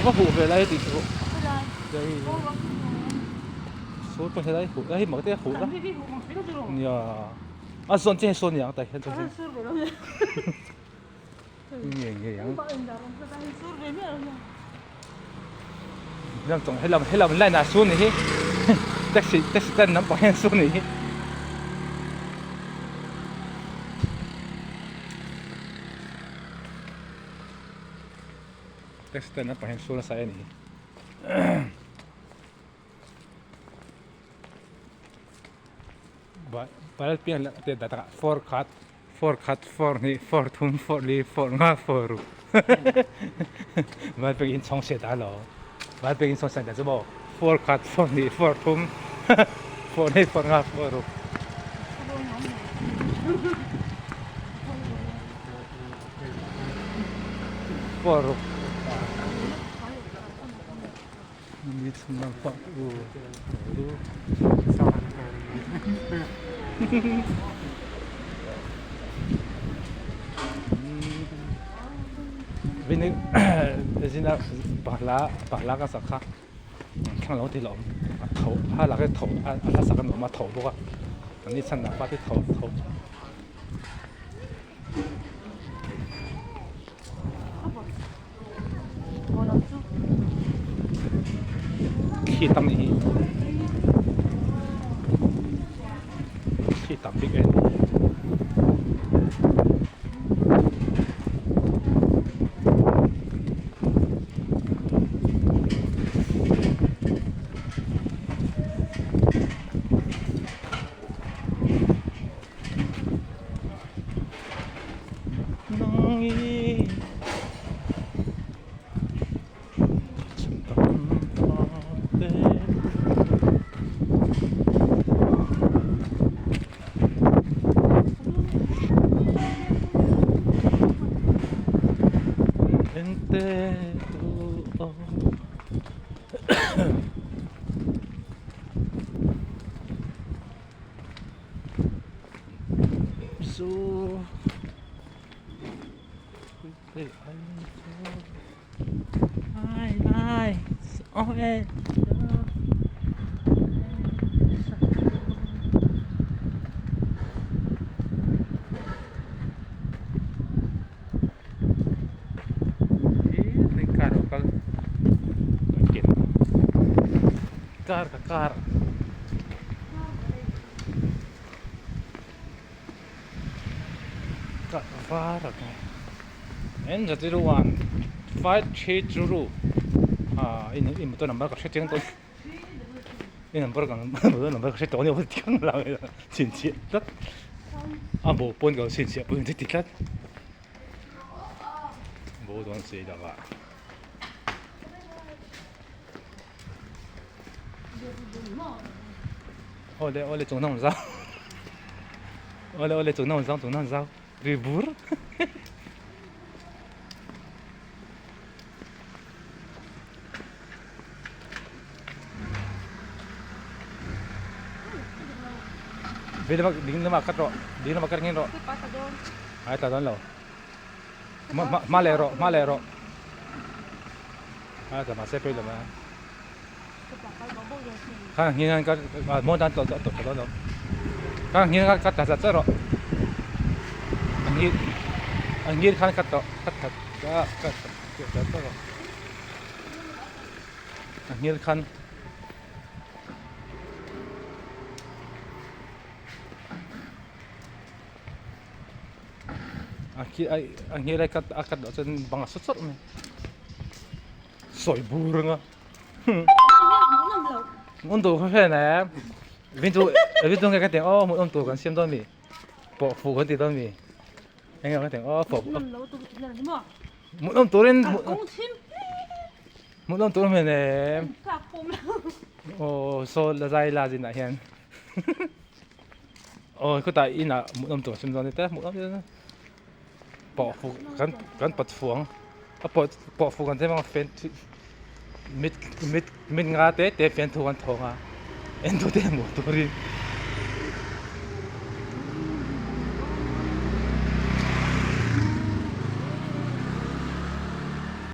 có hủ về đây thì hủ Cái này. đây Ô, bác. số con sẽ đây hủ đây mở cái hủ đó Cái hủ bằng phí đó chứ rồi. nhờ à son trên son nhỉ tại hiện À, tại sur về đâu vậy? nhỉ nhỉ Không bao giờ làm cái này sur về nữa rồi. làm tổng hay làm lại là son này taxi tên nắm bảo hiện son này taxi tên nắm bảo hiện son là saya này Padahal pian lang te data four cut four ni four thun four li four nga four ru. Mal pegin song se da lo. Mal pegin song san da zo four cut four ni four thun four ni four nga four ru. Four ru. Ni tsuma pa ru. Vì nên là bảo lá cái sắc khác khang lâu thì lâu thầu hay là cái thầu là sắc cái mà thầu đúng không? Anh đi xem là bắt cái thầu khi tâm này khi tâm big end so ai okay car var en za tiru wan fight che churu in motor number ka setting to in number ka number ka setting to ni ho tiang la chin chi tat a bo pon ka chin chi pon ti tat bo don sei da ba ole chung nang za ole chung nang za ribur Di na makat ro. Di na makarngin ro. Ay ta don lo. Malero. Ay ta masepe lo ma. Kang hingan ka mo dan to lo. Kang hingan ka ta sa ro. Angir kan ka to. Ka ro. Angir kan ang hiray kat akad sa mga sutsot mo. Soy burung nga. Mundo ko fe na. Vinto nga kating oh mo to kan sim don mi. Po fu kan ti don mi. Ang nga kating oh po. Mo to rin mo to rin ne. Oh so la zai la zin na hian. Oh ko ta ina mo to sim don ta mo bỏ phụ gắn bật phuông bỏ phụ gắn thế mà phèn mít ngã té té phèn thu gắn thong à em thu té một tuổi